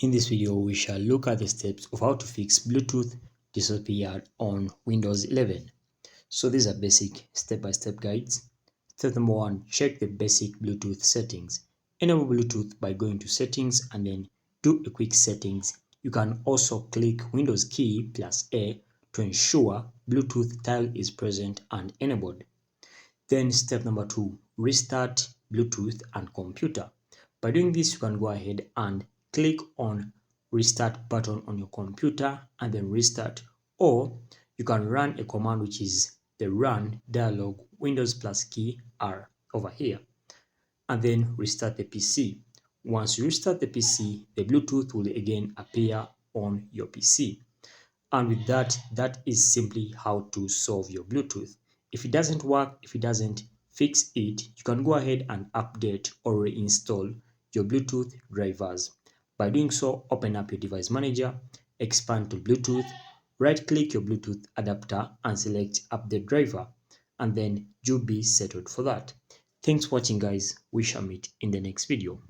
In this video, we shall look at the steps of how to fix Bluetooth disappeared on Windows 11. So these are basic step-by-step guides. Step number 1, check the basic Bluetooth settings. Enable Bluetooth by going to settings and then do a quick settings. You can also click Windows key plus A to ensure Bluetooth tile is present and enabled. Then step number 2, restart Bluetooth and computer. By doing this, you can go ahead and click on restart button on your computer and then restart, or you can run a command which is the run dialog Windows plus key R over here and then restart the PC. Once you restart the PC, the Bluetooth will again appear on your PC. And with that, that is simply how to solve your Bluetooth. If it doesn't work, if it doesn't fix it, you can go ahead and update or reinstall your Bluetooth drivers. By doing so, open up your device manager, expand to Bluetooth, right-click your Bluetooth adapter and select update driver, and then you'll be settled for that. Thanks for watching, guys. We shall meet in the next video.